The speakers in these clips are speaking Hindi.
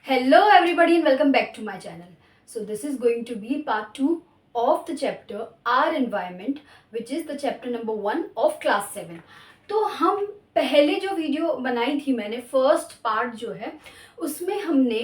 Hello everybody and welcome back to my channel. So this is going to be part 2 of the chapter Our Environment, which is the chapter number 1 of class 7. तो हम पहले जो वीडियो बनाई थी मैंने फर्स्ट पार्ट जो है उसमें हमने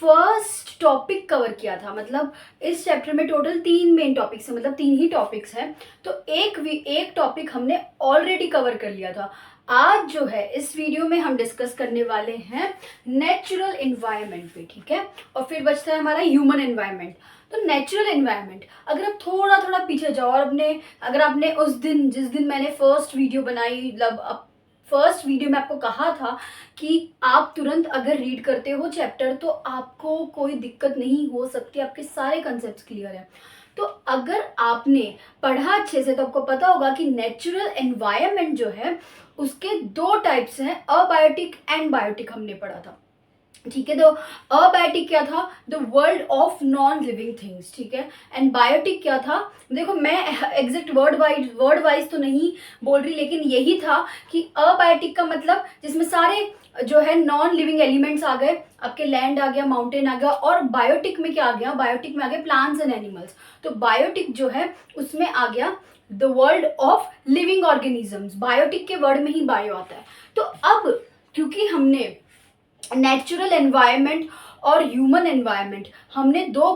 फर्स्ट टॉपिक कवर किया था। मतलब इस चैप्टर में टोटल 3 मेन टॉपिक्स हैं, मतलब 3 ही टॉपिक्स हैं। तो एक टॉपिक हमने ऑलरेडी कवर कर लिया था। आज जो है इस वीडियो में हम डिस्कस करने वाले हैं नेचुरल एनवायरनमेंट पे, ठीक है। और फिर बचता है हमारा ह्यूमन एनवायरनमेंट। तो नेचुरल एनवायरनमेंट, अगर आप थोड़ा थोड़ा पीछे जाओ और अगर आपने उस दिन जिस दिन मैंने फर्स्ट वीडियो बनाई, मतलब फर्स्ट वीडियो में आपको कहा था कि आप तुरंत अगर रीड करते हो चैप्टर तो आपको कोई दिक्कत नहीं हो सकती, आपके सारे कंसेप्ट क्लियर है। तो अगर आपने पढ़ा अच्छे से तो आपको पता होगा कि नेचुरल एनवायरनमेंट जो है उसके 2 टाइप्स हैं, अबायोटिक एंड बायोटिक हमने पढ़ा था, ठीक है। तो अबायोटिक क्या था, the world of non living things, ठीक है। एंड बायोटिक क्या था, देखो मैं एग्जैक्ट वर्ड वाइज तो नहीं बोल रही, लेकिन यही था कि अबायोटिक का मतलब जिसमें सारे जो है नॉन लिविंग एलिमेंट्स आ गए, आपके लैंड आ गया, माउंटेन आ गया। और बायोटिक में क्या आ गया, बायोटिक में आ गए प्लांट्स एंड एनिमल्स। तो बायोटिक जो है उसमें आ गया the world of living organisms. Biotic के वर्ड में ही बायो आता है। तो अब क्योंकि हमने नेचुरल एनवायरनमेंट और ह्यूमन एनवायरनमेंट हमने दो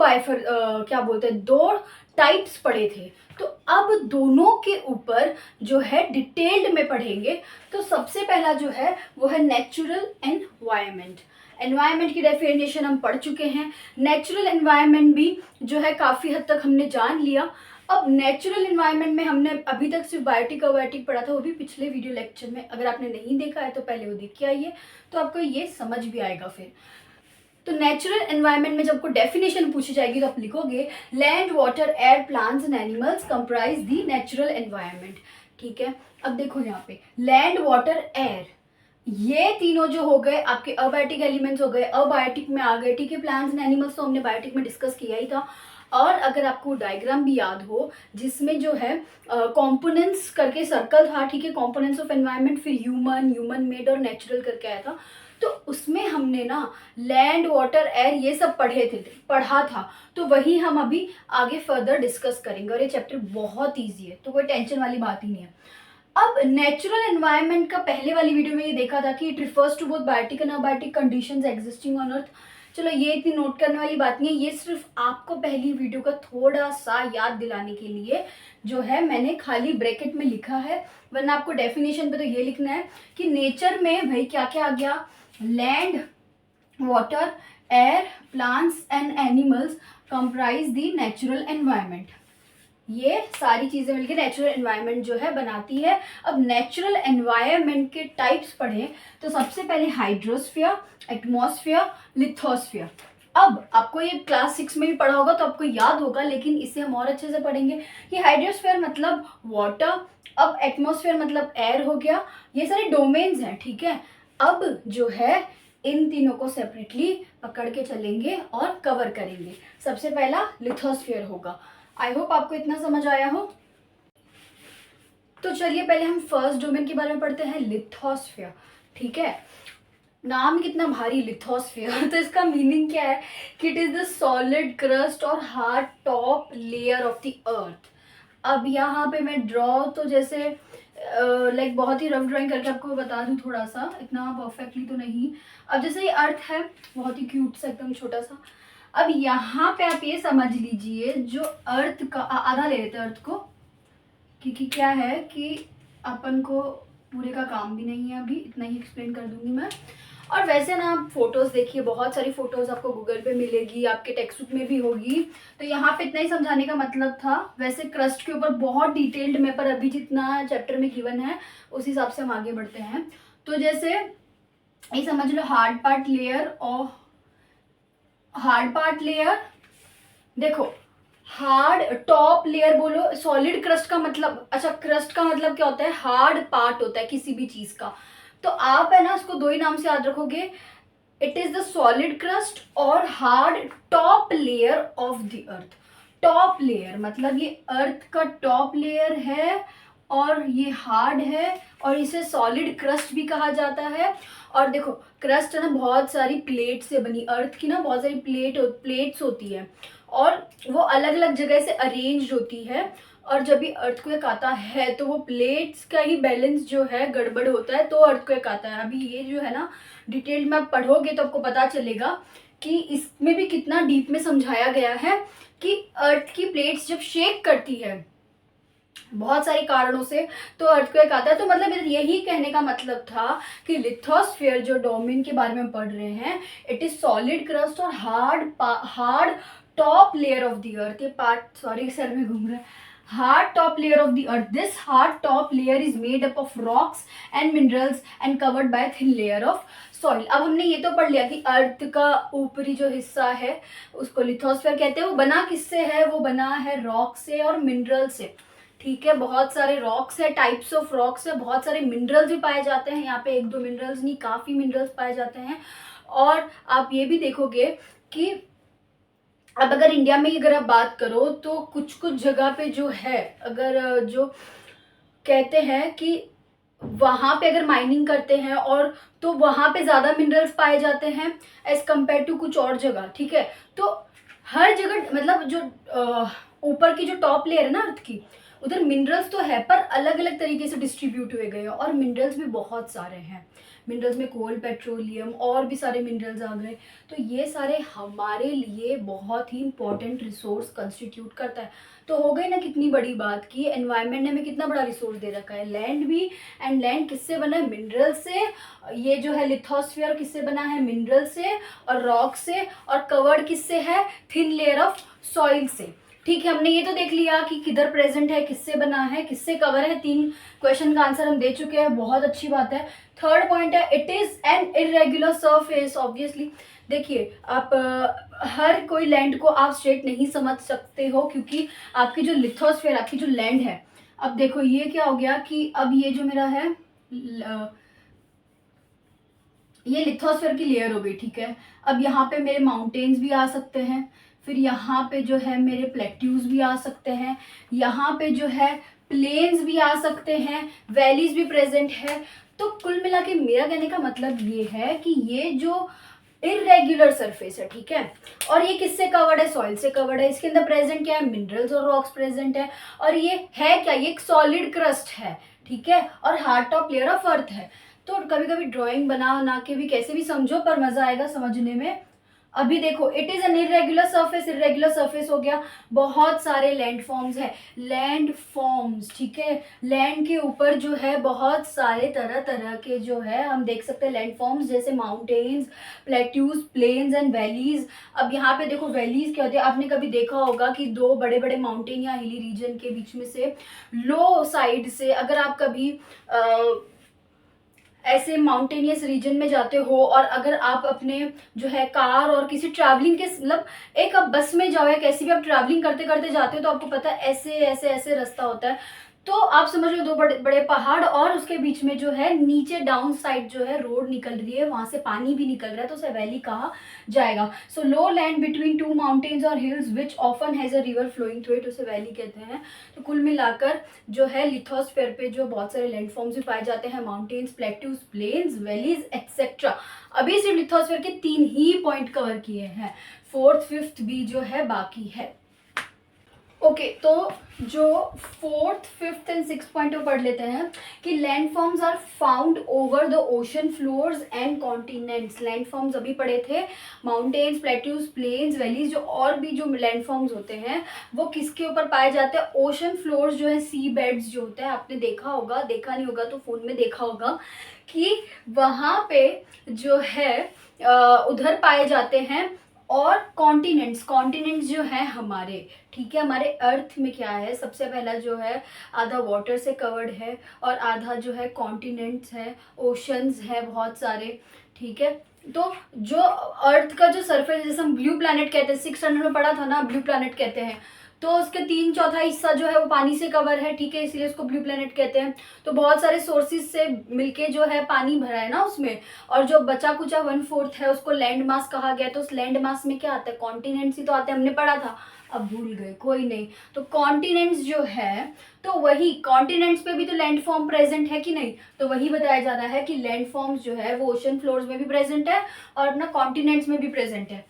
टाइप्स पढ़े थे, तो अब दोनों के ऊपर जो है डिटेल्ड में पढ़ेंगे। तो सबसे पहला जो है वो है नेचुरल एनवायरनमेंट। एनवायरनमेंट की डेफिनेशन हम पढ़ चुके हैं, नेचुरल एनवायरनमेंट भी जो है काफ़ी हद तक हमने जान लिया। अब नेचुरल एनवायरनमेंट में हमने अभी तक सिर्फ बायोटिक अबायोटिक पढ़ा था, वो भी पिछले वीडियो लेक्चर में। अगर आपने नहीं देखा है तो पहले वो देख के आइए, तो आपको ये समझ भी आएगा फिर। तो नेचुरल एनवायरनमेंट में जब कोई डेफिनेशन पूछी जाएगी तो आप लिखोगे land water air plants and animals comprise the natural environment, ठीक है। अब देखो यहाँ पे लैंड वाटर एयर, ये तीनों जो हो गए आपके अबायोटिक एलिमेंट्स हो गए, अबायोटिक में आ गए, ठीक है। प्लांट्स एंड एनिमल्स तो हमने बायोटिक में डिस्कस किया ही था। और अगर आपको डायग्राम भी याद हो जिसमें जो है कंपोनेंट्स करके सर्कल था, ठीक है, कंपोनेंट्स ऑफ एनवायरनमेंट, फिर ह्यूमन मेड और नेचुरल करके आया था। तो उसमें हमने ना लैंड वाटर एयर ये सब पढ़ा था। तो वही हम अभी आगे फर्दर डिस्कस करेंगे। और ये चैप्टर बहुत ईजी है, तो कोई टेंशन वाली बात ही नहीं है। अब नेचुरल एनवायरनमेंट का पहले वाली वीडियो में ये देखा था कि it refers to both biotic and abiotic conditions existing on earth. चलो ये इतनी नोट करने वाली बात नहीं है, ये सिर्फ आपको पहली वीडियो का थोड़ा सा याद दिलाने के लिए जो है मैंने खाली ब्रैकेट में लिखा है, वरना आपको डेफिनेशन पे तो ये लिखना है कि नेचर में भाई क्या क्या आ गया, land water air plants and animals comprise the natural environment. ये सारी चीजें मिलकर नेचुरल एनवायरनमेंट जो है बनाती है। अब नेचुरल एनवायरनमेंट के टाइप्स पढ़ें तो सबसे पहले हाइड्रोस्फीयर, एटमॉस्फेयर, लिथोस्फीयर। अब आपको ये क्लास 6 में भी पढ़ा होगा तो आपको याद होगा, लेकिन इसे हम और अच्छे से पढ़ेंगे कि हाइड्रोस्फीयर मतलब वाटर, अब एटमॉस्फेयर मतलब एयर हो गया। ये सारे डोमेन्स हैं, ठीक है। अब जो है इन तीनों को सेपरेटली पकड़ के चलेंगे और कवर करेंगे। सबसे पहला लिथोस्फीयर होगा। आई होप आपको इतना समझ आया हो। तो चलिए पहले हम फर्स्ट डोमेन के बारे में पढ़ते हैं, लिथोस्फीयर, ठीक है। नाम कितना भारी, लिथोस्फीयर। तो इसका मीनिंग क्या है कि it is the solid crust और hard top layer of the earth. अब यहाँ पे मैं ड्रॉ तो जैसे लाइक बहुत ही रफ ड्राइंग करके आपको बता दूं, थोड़ा सा, इतना परफेक्टली तो नहीं। अब जैसे ये अर्थ है, बहुत ही क्यूट सा एकदम छोटा सा। अब यहाँ पे आप ये समझ लीजिए जो अर्थ का आधा ले लेते हैं अर्थ को, क्योंकि क्या है कि अपन को पूरे का काम भी नहीं है, अभी इतना ही एक्सप्लेन कर दूंगी मैं। और वैसे ना आप फोटोज़ देखिए, बहुत सारी फोटोज़ आपको गूगल पे मिलेगी, आपके टेक्स्ट बुक में भी होगी। तो यहाँ पे इतना ही समझाने का मतलब था। वैसे क्रस्ट के ऊपर बहुत डिटेल्ड में, पर अभी जितना चैप्टर में गिवन है उस हिसाब से हम आगे बढ़ते हैं। तो जैसे ये समझ लो हार्ड पार्ट लेयर, देखो हार्ड टॉप लेयर बोलो, सॉलिड क्रस्ट का मतलब, अच्छा क्रस्ट का मतलब क्या होता है, हार्ड पार्ट होता है किसी भी चीज का। तो आप है ना उसको 2 ही नाम से याद रखोगे, it is the solid crust और hard top layer of the earth. Top layer मतलब ये अर्थ का टॉप लेयर है और ये हार्ड है और इसे सॉलिड क्रस्ट भी कहा जाता है। और देखो क्रस्ट है ना बहुत सारी प्लेट से बनी, अर्थ की ना बहुत सारी प्लेट्स होती है और वो अलग अलग जगह से अरेंज होती है। और जब भी अर्थक्वेक आता है तो वो प्लेट्स का ही बैलेंस जो है गड़बड़ होता है तो अर्थक्वेक आता है। अभी ये जो है ना डिटेल में आप पढ़ोगे तो आपको पता चलेगा कि इसमें भी कितना डीप में समझाया गया है कि अर्थ की प्लेट्स जब शेक करती है बहुत सारे कारणों से तो अर्थक्वेक आता है। तो मतलब यही कहने का मतलब था कि लिथोस्फीयर जो डोमेन के बारे में पढ़ रहे हैं, इट इज सॉलिड क्रस्ट और hard top layer of the अर्थ। ये पार्ट सॉरी सर में घूम रहा है। hard top layer of the earth, this hard top layer is made up of rocks and minerals and covered by a thin layer of soil. अब हमने ये तो पढ़ लिया कि अर्थ का ऊपरी जो हिस्सा है उसको लिथोस्फीयर कहते हैं। वो बना किससे है? वो बना है रॉक से और मिनरल से। ठीक है, बहुत सारे रॉक्स है, टाइप्स ऑफ रॉक्स है, बहुत सारे मिनरल्स भी पाए जाते हैं। यहाँ पे एक दो मिनरल्स नहीं, काफ़ी मिनरल्स पाए जाते हैं। और आप ये भी देखोगे कि अब अगर इंडिया में अगर आप बात करो तो कुछ कुछ जगह पे जो है, अगर जो कहते हैं कि वहाँ पे अगर माइनिंग करते हैं और तो वहाँ पे ज़्यादा मिनरल्स पाए जाते हैं एज कम्पेयर टू कुछ और जगह। ठीक है, तो हर जगह मतलब जो ऊपर की जो टॉप लेयर है ना अर्थ की, उधर मिनरल्स तो है पर अलग अलग तरीके से डिस्ट्रीब्यूट हुए गए हैं और मिनरल्स भी बहुत सारे हैं। मिनरल्स में कोल, पेट्रोलियम और भी सारे मिनरल्स आ गए। तो ये सारे हमारे लिए बहुत ही इंपॉर्टेंट रिसोर्स कंस्टिट्यूट करता है। तो हो गई ना कितनी बड़ी बात की एनवायरनमेंट ने हमें कितना बड़ा रिसोर्स दे रखा है, लैंड भी। एंड लैंड किससे बना है? मिनरल से। ये जो है लिथोस्फीयर किससे बना है? मिनरल से और रॉक से। और कवर्ड किससे है? थिन लेयर ऑफ सॉइल से। ठीक है, हमने ये तो देख लिया कि किधर प्रेजेंट है, किससे बना है, किससे कवर है। 3 क्वेश्चन का आंसर हम दे चुके हैं, बहुत अच्छी बात है। थर्ड पॉइंट है it is an irregular surface. Obviously देखिए आप हर कोई लैंड को आप स्ट्रेट नहीं समझ सकते हो क्योंकि आपकी जो लिथोस्फीयर, आपकी जो लैंड है, अब देखो ये क्या हो गया कि अब ये जो मेरा है ये लिथोस्फीयर की लेयर हो गई। ठीक है, अब यहाँ पे मेरे माउंटेन्स भी आ सकते हैं, फिर यहाँ पे जो है मेरे प्लेट्यूज भी आ सकते हैं, यहाँ पे जो है प्लेन्स भी आ सकते हैं, वैलीज भी प्रेजेंट है। तो कुल मिला के मेरा कहने का मतलब ये है कि ये जो इरेग्युलर सरफेस है, ठीक है, और ये किससे कवर्ड है? सॉइल से कवर्ड है। इसके अंदर प्रेजेंट क्या है? मिनरल्स और रॉक्स प्रेजेंट है। और ये है क्या? ये एक सॉलिड क्रस्ट है, ठीक है, और hard top layer of earth है। तो कभी कभी ड्राइंग बना के भी कैसे भी समझो पर मजा आएगा समझने में। अभी देखो it is an irregular surface, irregular surface हो गया। बहुत सारे लैंड फॉर्म्स है, लैंड फॉर्म्स, ठीक है, लैंड के ऊपर जो है बहुत सारे तरह तरह के जो है हम देख सकते हैं लैंड फॉर्म्स, जैसे mountains, plateaus, plains and valleys. अब यहाँ पे देखो वैलीज क्या होती है, आपने कभी देखा होगा कि 2 बड़े बड़े माउंटेन या हिली रीजन के बीच में से लो साइड से अगर आप कभी ऐसे माउंटेनियस रीजन में जाते हो और अगर आप अपने जो है कार और किसी ट्रैवलिंग के मतलब एक आप बस में जाओ या कैसी भी आप ट्रैवलिंग करते करते जाते हो तो आपको पता है ऐसे ऐसे ऐसे रास्ता होता है। तो आप समझ लो 2 बड़े बड़े पहाड़ और उसके बीच में जो है नीचे डाउन साइड जो है रोड निकल रही है, वहां से पानी भी निकल रहा है, तो उसे वैली कहा जाएगा। So low land between 2 mountains और hills which often has a river flowing through it, उसे वैली कहते हैं। तो कुल मिलाकर जो है लिथोस्फीयर पे जो बहुत सारे लैंड फॉर्म्स भी पाए जाते हैं, mountains, plateaus, plains, valleys etcetera. अभी सिर्फ लिथोस्फीयर के 3 ही पॉइंट कवर किए हैं, 4th 5th भी जो है बाकी है। ओके, तो जो 4th 5th and 6th point को पढ़ लेते हैं कि land forms are found over the ocean floors and continents. Land forms अभी पढ़े थे, माउंटेन्स, प्लेट्यूज, प्लेन्स, वैलीज, जो और भी जो लैंड फॉर्म्स होते हैं वो किसके ऊपर पाए जाते हैं? ओशन फ्लोर्स जो है, सी बेड्स जो होते हैं, आपने देखा होगा, देखा नहीं होगा तो फोन में देखा होगा कि वहाँ पे जो है उधर पाए जाते हैं। और कॉन्टिनेंट्स, कॉन्टिनेंट्स जो है हमारे, ठीक है, हमारे अर्थ में क्या है, सबसे पहला जो है आधा वाटर से कवर्ड है और आधा जो है कॉन्टिनेंट्स है, ओशंस है बहुत सारे, ठीक है। तो जो अर्थ का जो सरफेस, जैसे हम ब्लू प्लैनेट कहते हैं, 600 में पढ़ा था ना, ब्लू प्लैनेट कहते हैं, तो उसके 3/4 हिस्सा जो है वो पानी से कवर है, ठीक है, इसलिए उसको ब्लू प्लेनेट कहते हैं। तो बहुत सारे सोर्सेज से मिलके जो है पानी भरा है ना उसमें, और जो बचा कुचा 1/4 है उसको लैंड मास कहा गया। तो उस लैंड मास में क्या आता है, कॉन्टिनेंट्स ही तो आते हैं, हमने पढ़ा था, अब भूल गए, कोई नहीं। तो कॉन्टिनेंट्स जो है, तो वही कॉन्टिनेंट्स पे भी तो लैंड फॉर्म प्रेजेंट है कि नहीं, तो वही बताया जा रहा है कि लैंड फॉर्म्स जो है वो ओशन फ्लोर्स में भी प्रेजेंट है और अपना कॉन्टिनेंट्स में भी प्रेजेंट है।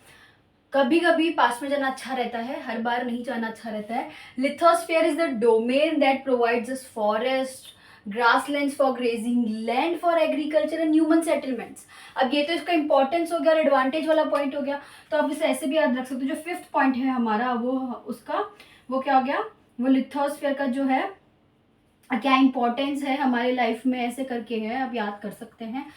कभी कभी पास में जाना अच्छा रहता है, हर बार नहीं जाना अच्छा रहता है। Lithosphere is the domain that provides us forest, grasslands for grazing, land for agriculture and human settlements. अब ये तो इसका इंपॉर्टेंस हो गया और एडवांटेज वाला पॉइंट हो गया। तो आप इसे ऐसे भी याद रख सकते हो, जो 5th पॉइंट है हमारा वो उसका वो क्या हो गया, वो लिथोस्फीयर का जो है क्या इंपॉर्टेंस है हमारे लाइफ में, ऐसे करके है, आप याद कर सकते हैं।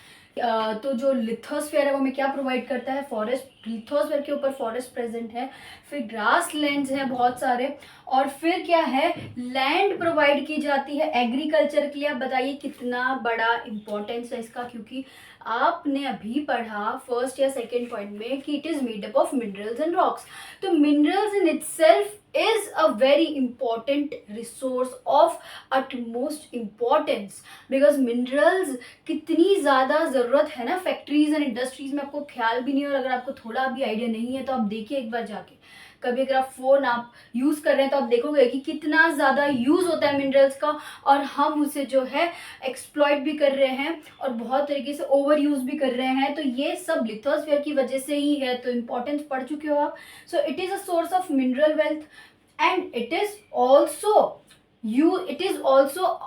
तो जो लिथोस्फीयर है वो हमें क्या प्रोवाइड करता है, फॉरेस्ट, लिथोस्फीयर के ऊपर फॉरेस्ट प्रेजेंट है, फिर ग्रास लैंड्स हैं बहुत सारे, और फिर क्या है, लैंड प्रोवाइड की जाती है एग्रीकल्चर के लिए। आप बताइए कितना बड़ा इंपॉर्टेंस है इसका, क्योंकि आपने अभी पढ़ा 1st या 2nd पॉइंट में कि it is made up of minerals and rocks. तो minerals in itself is a very important resource of utmost importance, because minerals कितनी ज़्यादा ज़रूरत है ना फैक्ट्रीज एंड इंडस्ट्रीज में, आपको ख्याल भी नहीं है। और अगर आपको थोड़ा भी आइडिया नहीं है तो आप देखिए एक बार जाके, कभी अगर आप फ़ोन आप यूज़ कर रहे हैं तो आप देखोगे कि कितना ज़्यादा यूज़ होता है मिनरल्स का, और हम उसे जो है एक्सप्लॉइट भी कर रहे हैं और बहुत तरीके से ओवर यूज़ भी कर रहे हैं। तो ये सब लिथोस्फीयर की वजह से ही है। तो इम्पोर्टेंस पढ़ चुके हो आप। So it is a source of mineral wealth and it is also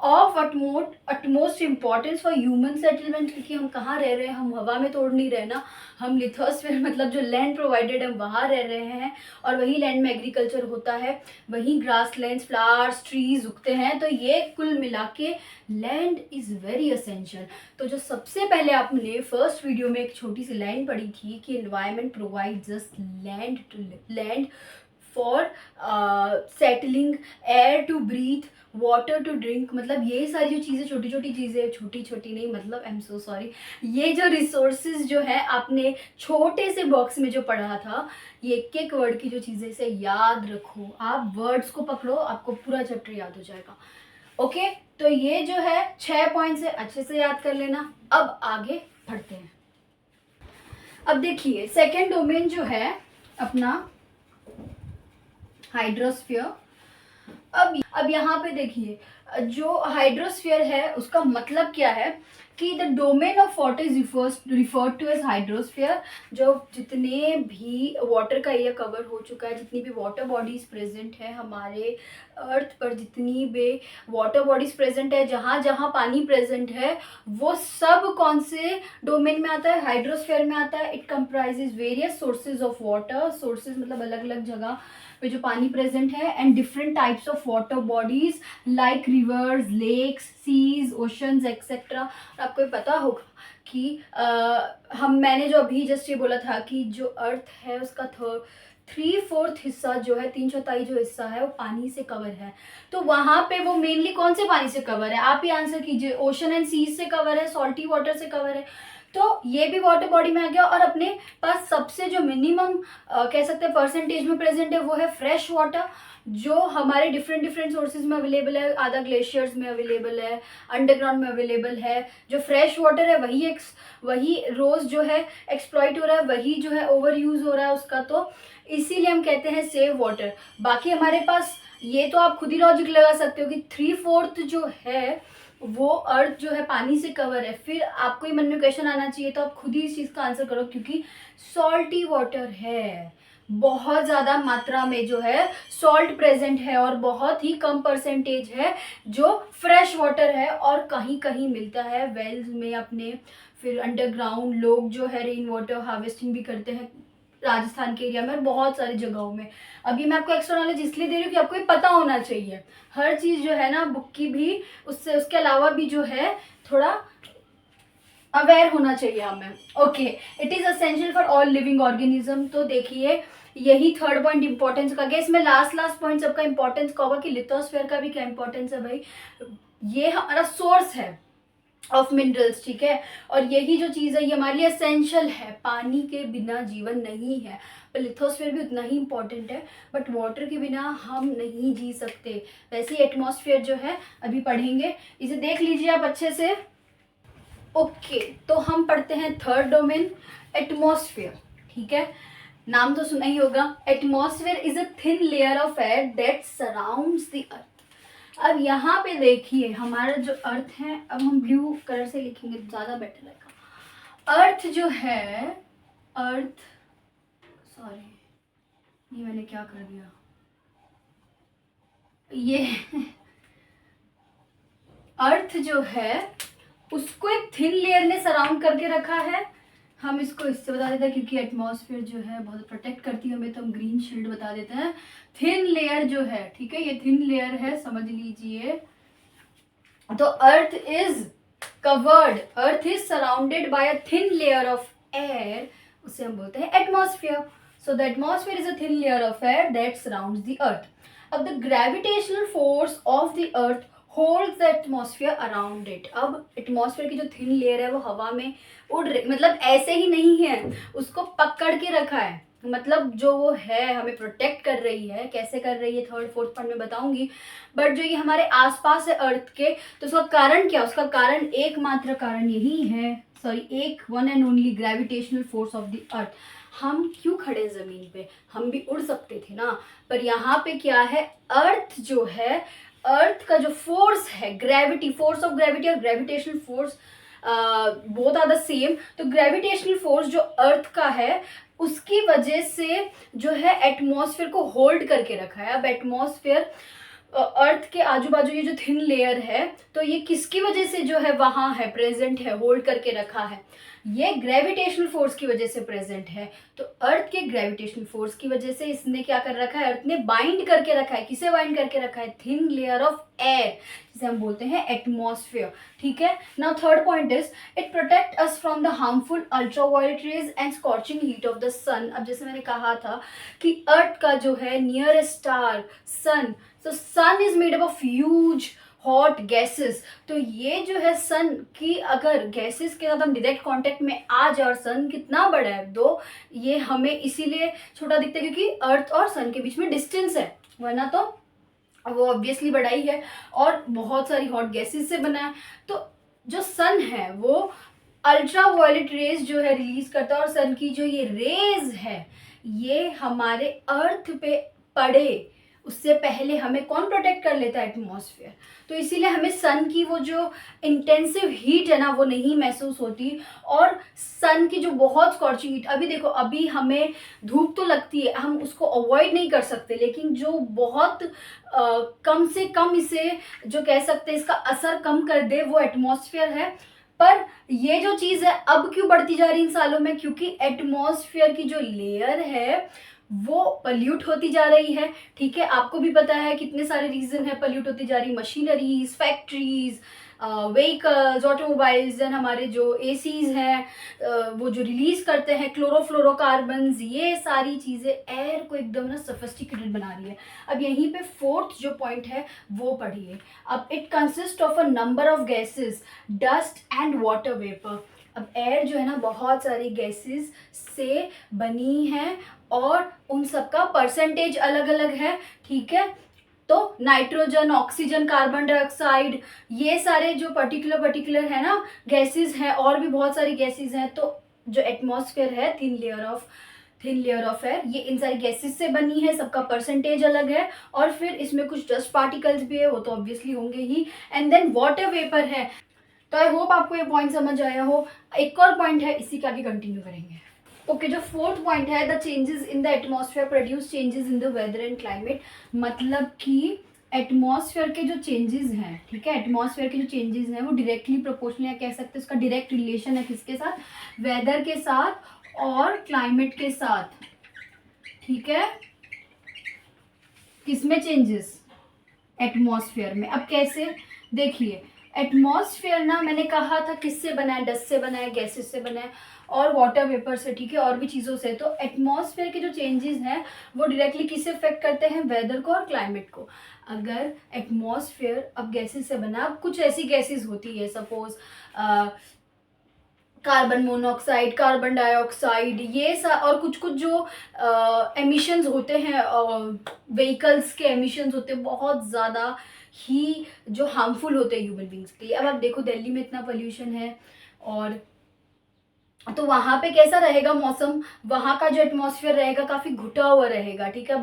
of utmost importance for human settlement, क्योंकि हम कहाँ रह रहे हैं, हम हवा में तोड़ नहीं रहे ना, हम लिथोस्फीयर मतलब जो लैंड प्रोवाइडेड है वहाँ रह रहे हैं, और वही लैंड में एग्रीकल्चर होता है, वही ग्रास लैंड्स, फ्लावर्स, ट्रीज उगते हैं। तो ये कुल मिला के लैंड इज वेरी असेंशियल। तो जो सबसे पहले आपने फर्स्ट वीडियो में एक छोटी सी लाइन पढ़ी थी कि environment provides us land for settling, air to breathe, water to drink, मतलब ये सारी जो चीज़ें, छोटी छोटी चीज़ें, छोटी छोटी नहीं मतलब आई एम सो सॉरी, ये जो रिसोर्सेज जो है आपने छोटे से बॉक्स में जो पढ़ा था, ये एक एक वर्ड की जो चीज़ें, से याद रखो, आप वर्ड्स को पकड़ो, आपको पूरा चैप्टर याद हो जाएगा। ओके, तो ये जो है 6 पॉइंट्स है, अच्छे से याद कर लेना। अब आगे बढ़ते हैं। अब देखिए सेकेंड डोमेन जो है अपना हाइड्रोस्फीयर। अब यहाँ पे देखिए, जो हाइड्रोस्फीयर है उसका मतलब क्या है कि the domain of water is referred to as hydrosphere. जो जितने भी वाटर का एरिया कवर हो चुका है, जितनी भी वाटर बॉडीज प्रेजेंट है हमारे अर्थ पर, जितनी भी वाटर बॉडीज प्रेजेंट है, जहाँ जहाँ पानी प्रेजेंट है, वो सब कौन से डोमेन में आता है, हाइड्रोस्फीयर में आता है। It comprises various sources of water, sources मतलब अलग अलग जगह पे जो पानी प्रेजेंट है, and different types of water bodies like rivers, lakes, seas, oceans etcetera. आपको ये पता होगा कि मैंने जो अभी जस्ट ये बोला था कि जो अर्थ है उसका 3/4 हिस्सा जो है, 3/4 जो हिस्सा है वो पानी से कवर है। तो वहाँ पे वो मेनली कौन से पानी से कवर है, आप ही आंसर कीजिए। ओशन एंड सीज से कवर है, सॉल्टी वाटर से कवर है। तो ये भी वाटर बॉडी में आ गया। और अपने पास सबसे जो मिनिमम कह सकते हैं परसेंटेज में प्रेजेंट है वो है फ्रेश वाटर, जो हमारे डिफरेंट सोर्सेज में अवेलेबल है। आधा ग्लेशियर्स में अवेलेबल है, अंडरग्राउंड में अवेलेबल है। जो फ्रेश वाटर है वही रोज जो है एक्सप्लॉइट हो रहा है, वही जो है ओवर यूज हो रहा है उसका। तो इसीलिए हम कहते हैं सेव वाटर। बाकी हमारे पास ये तो आप खुद ही लॉजिक लगा सकते हो कि 3/4 जो है वो अर्थ जो है पानी से कवर है। फिर आपको ही मन में क्वेश्चन आना चाहिए, तो आप खुद ही इस चीज़ का आंसर करो, क्योंकि सॉल्टी वाटर है, बहुत ज़्यादा मात्रा में जो है सॉल्ट प्रेजेंट है, और बहुत ही कम परसेंटेज है जो फ्रेश वाटर है, और कहीं कहीं मिलता है वेल्स में अपने। फिर अंडरग्राउंड लोग जो है रेन वाटर हार्वेस्टिंग भी करते हैं राजस्थान के एरिया में और बहुत सारी जगहों में। अभी मैं आपको एक्स्ट्रा नॉलेज इसलिए दे रही हूँ कि आपको ये पता होना चाहिए हर चीज़ जो है ना, बुक की भी, उसके अलावा भी जो है थोड़ा अवेयर होना चाहिए हमें। Okay, it is essential for all living organism. तो देखिए यही 3rd पॉइंट इंपॉर्टेंस का गया। इसमें लास्ट पॉइंट सबका इंपॉर्टेंस का होगा कि लिथोस्फीयर का भी क्या इंपॉर्टेंस है भाई। ये हमारा सोर्स है, ऑफ मिनरल्स, ठीक है। और यही जो चीज़ है ये हमारे लिए एसेंशियल है, पानी के बिना जीवन नहीं है। पर लिथोस्फीयर भी उतना ही इम्पॉर्टेंट है, बट वाटर के बिना हम नहीं जी सकते। वैसे ही एटमॉस्फेयर जो है अभी पढ़ेंगे, इसे देख लीजिए आप अच्छे से। ओके, तो हम पढ़ते हैं थर्ड डोमेन, एटमॉस्फेयर, ठीक है। नाम तो सुना ही होगा, atmosphere is a thin layer of air that surrounds the earth. अब यहाँ पे देखिए हमारा जो अर्थ है, अब हम ब्लू कलर से लिखेंगे तो ज़्यादा बेटर रहेगा। अर्थ जो है, अर्थ, सॉरी ये मैंने क्या कर दिया, ये अर्थ जो है उसको एक थिन लेयर ने सराउंड करके रखा है। हम इसको इससे बता देते हैं क्योंकि एटमॉस्फेयर जो है बहुत प्रोटेक्ट करती है हमें, तो हम ग्रीन शील्ड बता देते हैं। थिन लेयर जो है, ठीक है, ये थिन लेयर है, समझ लीजिए। तो earth is covered, earth is surrounded by a thin layer of air, उसे हम बोलते हैं atmosphere. So the atmosphere is a thin layer of air that surrounds the earth. अब the gravitational force of the earth holds the atmosphere around it. अब एटमॉस्फेयर की जो थिन लेयर है वो हवा में उड़ रही, मतलब ऐसे ही नहीं है, उसको पकड़ के रखा है, मतलब जो वो है हमें प्रोटेक्ट कर रही है। कैसे कर रही है थर्ड फोर्थ पार्ट में बताऊंगी। बट जो ये हमारे आसपास है अर्थ के, तो उसका कारण क्या, उसका कारण एकमात्र कारण यही है, सॉरी एक one and only, gravitational force of the अर्थ। हम क्यों खड़े जमीन पे, हम भी उड़ सकते थे ना, पर यहाँ पे क्या है, अर्थ जो है, अर्थ का जो फोर्स है, ग्रेविटी, फोर्स ऑफ ग्रेविटी और gravitational force both are the same. तो ग्रेविटेशनल फोर्स जो अर्थ का है उसकी वजह से जो है एटमॉस्फेयर को होल्ड करके रखा है। अब एटमॉस्फेयर अर्थ के आजू बाजू ये जो थिन लेयर है, तो ये किसकी वजह से जो है वहाँ है, प्रेजेंट है, होल्ड करके रखा है, ये ग्रेविटेशनल फोर्स की वजह से प्रेजेंट है। तो अर्थ के ग्रेविटेशनल फोर्स की वजह से इसने क्या कर रखा है, अर्थ ने बाइंड करके रखा है। किसे बाइंड करके रखा है, थिन लेयर ऑफ एयर, जिसे हम बोलते हैं एटमॉस्फेयर, ठीक है। Now third point is it protect us from the harmful ultraviolet rays and scorching heat of the sun. अब जैसे मैंने कहा था कि अर्थ का जो है nearest star sun, so sun is made up of huge hot gases. तो ये जो है सन की अगर गैसेस के साथ हम डायरेक्ट कांटेक्ट में आ जाए, और सन कितना बड़ा है, तो ये हमें इसीलिए छोटा दिखता है क्योंकि अर्थ और सन के बीच में डिस्टेंस है, वरना तो वो ऑब्वियसली बड़ा ही है और बहुत सारी हॉट गैसेस से बना है। तो जो सन है वो अल्ट्रा वायलेट रेज जो है रिलीज करता है, और सन की जो ये रेज है ये हमारे अर्थ पे पड़े उससे पहले हमें कौन प्रोटेक्ट कर लेता है, एटमॉस्फेयर। तो इसीलिए हमें सन की वो जो इंटेंसिव हीट है ना वो नहीं महसूस होती। और सन की जो बहुत स्कॉचिंग हीट, अभी देखो अभी हमें धूप तो लगती है, हम उसको अवॉइड नहीं कर सकते, लेकिन जो बहुत कम से कम इसे जो कह सकते हैं इसका असर कम कर दे वो एटमॉस्फेयर है। पर ये जो चीज़ है अब क्यों बढ़ती जा रही इन सालों में, क्योंकि एटमॉस्फेयर की जो लेयर है वो पल्यूट होती जा रही है, ठीक है। आपको भी पता है कितने सारे रीजन है पल्यूट होती जा रही, machineries, factories, vehicles, automobiles, and हमारे जो एसीज हैं वो जो रिलीज करते हैं क्लोरोफ्लोरोकार्बन्स, ये सारी चीज़ें एयर को एकदम ना सोफिस्टिकेटेड बना रही है। अब यहीं पे फोर्थ जो पॉइंट है वो पढ़िए। अब it consist of a number of gases, dust and water vapour. अब एयर जो है ना बहुत सारी गैसेस से बनी है और उन सबका परसेंटेज अलग अलग है, ठीक है। तो नाइट्रोजन, ऑक्सीजन, कार्बन डाइऑक्साइड, ये सारे जो पर्टिकुलर है ना गैसेस हैं, और भी बहुत सारी गैसेस हैं। तो जो एटमॉस्फेयर है थिन लेयर ऑफ एयर, ये इन सारी गैसेस से बनी है, सबका परसेंटेज अलग है। और फिर इसमें कुछ डस्ट पार्टिकल्स भी है, वो तो ऑब्वियसली होंगे ही। एंड देन वाटर वेपर है। तो आई होप आपको ये पॉइंट समझ आया हो। एक और पॉइंट है, इसी के आगे कंटिन्यू करेंगे। ओके, जो फोर्थ पॉइंट है, the changes in the atmosphere produce changes in the weather and climate. मतलब कि एटमॉस्फेयर के जो चेंजेस हैं, ठीक है, एटमॉस्फेयर के जो चेंजेस हैं वो डायरेक्टली प्रोपोर्शनल, या कह सकते हैं उसका डायरेक्ट रिलेशन है किसके साथ, वेदर के साथ और क्लाइमेट के साथ, ठीक है। किसमें चेंजेस, एटमॉस्फेयर में। अब कैसे, देखिए एटमॉस्फेयर ना मैंने कहा था किससे बना है, डस्ट से बना है, गैसेस से बना है। और वाटर वेपर से, ठीक है, और भी चीज़ों से। तो एटमॉस्फेयर के जो चेंजेस हैं वो डायरेक्टली किससे अफेक्ट करते हैं? वेदर को और क्लाइमेट को। अगर एटमॉस्फेयर अब गैसेस से बना, अब कुछ ऐसी गैसेस होती है, suppose carbon monoxide, carbon dioxide, ये और कुछ कुछ जो एमिशंस होते हैं, व्हीकल्स के एमिशंस होते हैं बहुत ज़्यादा ही जो हार्मफुल होते हैं ह्यूमन बींग्स के लिए। अब आप देखो दिल्ली में इतना पोल्यूशन है, और तो वहाँ पे कैसा रहेगा मौसम? वहाँ का जो एटमॉस्फेयर रहेगा काफ़ी घुटा हुआ रहेगा, ठीक है।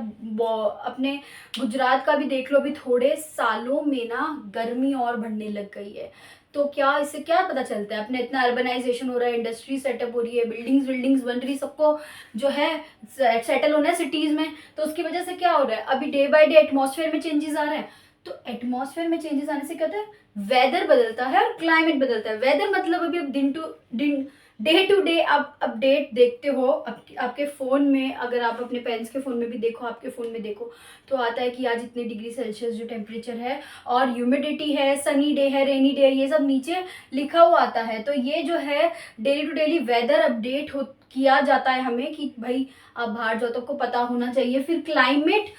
अपने गुजरात का भी देख लो, अभी थोड़े सालों में ना गर्मी और बढ़ने लग गई है। तो क्या इससे क्या पता चलता है? अपने इतना अर्बनाइजेशन हो रहा है, इंडस्ट्री सेटअप हो रही है, बिल्डिंग्स बिल्डिंग्स बन रही, सबको जो है सेटल होना है सिटीज़ में। तो उसकी वजह से क्या हो रहा है? अभी डे बाय डे एटमॉस्फेयर में चेंजेस आ रहे हैं। तो एटमॉस्फेयर में चेंजेस आने से क्या होता है? वेदर बदलता है और क्लाइमेट बदलता है। वेदर मतलब अभी अब दिन टू दिन, डे टू डे आप अपडेट देखते हो आपके फ़ोन में। अगर आप अपने पेरेंट्स के फ़ोन में भी देखो, आपके फ़ोन में देखो, तो आता है कि आज इतने डिग्री सेल्सियस जो टेम्परेचर है, और ह्यूमिडिटी है, सनी डे है, रेनी डे है, ये सब नीचे लिखा हुआ आता है। तो ये जो है daily to daily weather update हो किया जाता है हमें कि भाई आप बाहर जाओ तो आपको पता होना चाहिए। फिर क्लाइमेट,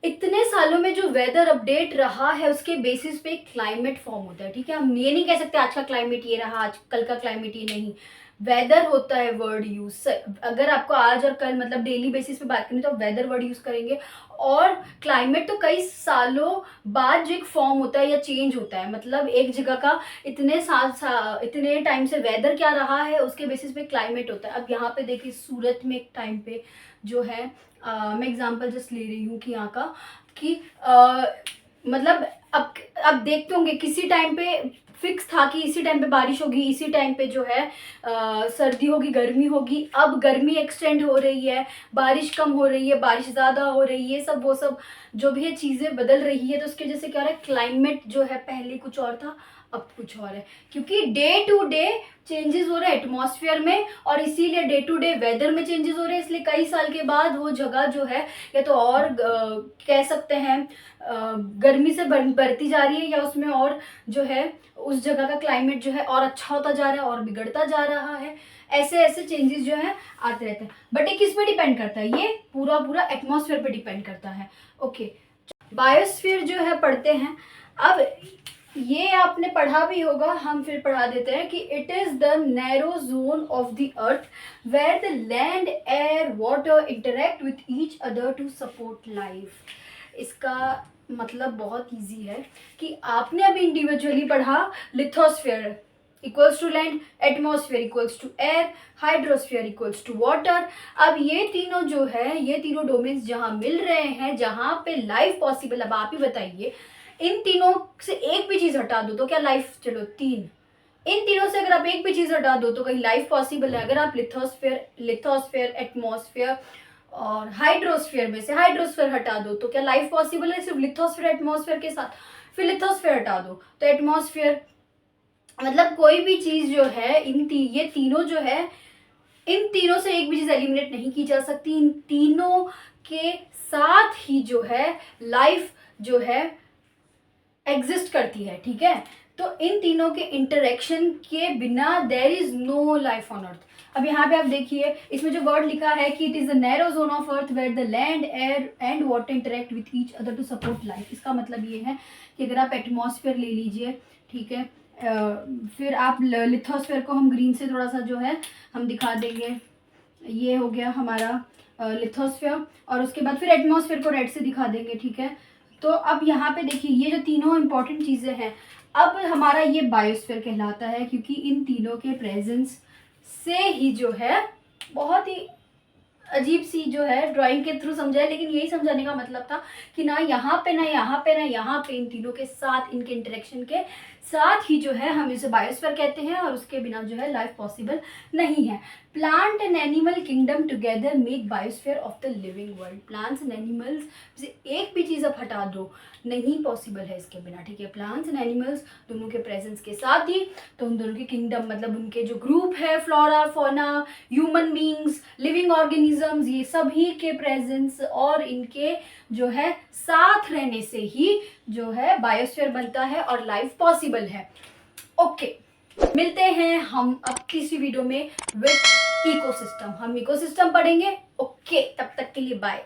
इतने सालों में जो वेदर अपडेट रहा है उसके बेसिस पे क्लाइमेट फॉर्म होता है, ठीक है। हम ये नहीं कह सकते आज का क्लाइमेट ये रहा, आज कल का क्लाइमेट ये नहीं। वेदर होता है वर्ड यूज। अगर आपको आज और कल मतलब डेली बेसिस पे बात करनी तो आप वेदर वर्ड यूज करेंगे। और क्लाइमेट तो कई सालों बाद जो एक फॉर्म होता है या चेंज होता है, मतलब एक जगह का इतने टाइम से वेदर क्या रहा है उसके बेसिस पे क्लाइमेट होता है। अब यहाँ पे देखिए सूरत में एक टाइम पे जो है, मैं एग्जांपल जस्ट ले रही हूँ कि यहाँ का कि मतलब अब देखते होंगे किसी टाइम पे फिक्स था कि इसी टाइम पे बारिश होगी, इसी टाइम पे जो है सर्दी होगी, गर्मी होगी। अब गर्मी एक्सटेंड हो रही है, बारिश कम हो रही है, बारिश ज़्यादा हो रही है, सब वो सब जो भी है चीज़ें बदल रही है। तो उसकी वजह से क्या हो रहा है? क्लाइमेट जो है पहले कुछ और था, अब कुछ और है, क्योंकि डे टू डे चेंजेस हो रहे हैं एटमॉस्फेयर में, और इसीलिए डे टू डे वेदर में चेंजेस हो रहे हैं। इसलिए कई साल के बाद वो जगह जो है या तो और कह सकते हैं गर्मी से बढ़ती जा रही है, या उसमें और जो है उस जगह का क्लाइमेट जो है और अच्छा होता जा रहा है और बिगड़ता जा रहा है। ऐसे ऐसे चेंजेस जो है आते रहते हैं। बट ये किस पे डिपेंड करता है? ये पूरा पूरा एटमॉस्फेयर पे डिपेंड करता है। ओके, बायोस्फीयर जो है पढ़ते हैं। अब ये आपने पढ़ा भी होगा, हम फिर पढ़ा देते हैं कि it is the narrow zone of the earth where the land, air, water interact with each other to support life. इसका मतलब बहुत इजी है कि आपने अभी इंडिविजुअली पढ़ा, lithosphere equals to land, atmosphere equals to air, hydrosphere equals to water. अब ये तीनों जो है, ये तीनों डोमेन्स जहाँ मिल रहे हैं, जहाँ पे लाइफ पॉसिबल। अब आप ही बताइए, इन तीनों से एक भी चीज़ हटा दो तो क्या लाइफ, चलो तीन, इन तीनों से अगर आप एक भी चीज़ हटा दो तो कहीं लाइफ पॉसिबल है? अगर आप लिथोस्फेयर, एटमॉस्फेयर और हाइड्रोस्फेयर में से हाइड्रोस्फेयर हटा दो तो क्या लाइफ पॉसिबल है? सिर्फ लिथोस्फेयर एटमॉस्फेयर के साथ। फिर लिथोस्फेयर हटा दो तो एटमॉस्फेयर, मतलब कोई भी चीज़ जो है ये तीनों जो है, इन तीनों से एक भी चीज़ एलिमिनेट नहीं की जा सकती। इन तीनों के साथ ही जो है लाइफ जो है एग्जिस्ट करती है, ठीक है। तो इन तीनों के इंटरेक्शन के बिना there is no life on earth. अब यहाँ पे आप देखिए, इसमें जो वर्ड लिखा है कि it is the narrow zone of earth where the land, air and water interact with each other to support life. इसका मतलब ये है कि अगर आप एटमॉस्फेयर ले लीजिए, ठीक है, फिर आप लिथोस्फेयर को हम ग्रीन से थोड़ा सा जो है हम दिखा देंगे, ये हो गया हमारा लिथोस्फेयर, और उसके बाद फिर एटमॉस्फेयर को रेड से दिखा देंगे, ठीक है। तो अब यहाँ पे देखिए ये जो तीनों इंपॉर्टेंट चीज़ें हैं, अब हमारा ये बायोस्फीयर कहलाता है, क्योंकि इन तीनों के प्रेजेंस से ही जो है, बहुत ही अजीब सी जो है ड्राइंग के थ्रू समझाए, लेकिन यही समझाने का मतलब था कि ना यहाँ पे ना यहाँ पे ना यहाँ पे, इन तीनों के साथ, इनके इंटरेक्शन के साथ ही जो है हम इसे बायोस्फीयर कहते हैं, और उसके बिना जो है लाइफ पॉसिबल नहीं है। Plant and animal kingdom together make biosphere of the living world. Plants and animals से एक भी चीज़ अब हटा दो, नहीं पॉसिबल है इसके बिना, ठीक है। प्लांट्स एंड एनिमल्स दोनों के प्रेजेंस के साथ ही, तो उन दोनों के किंगडम मतलब उनके जो ग्रुप है, flora, fauna, human beings, living organisms, ये सभी के प्रेजेंस और इनके जो है साथ रहने से ही जो है बायोस्फीयर बनता है और लाइफ पॉसिबल है। ओके, मिलते हैं हम अब तीसरी वीडियो में विद इकोसिस्टम। हम इकोसिस्टम पढ़ेंगे। ओके, तब तक के लिए बाय।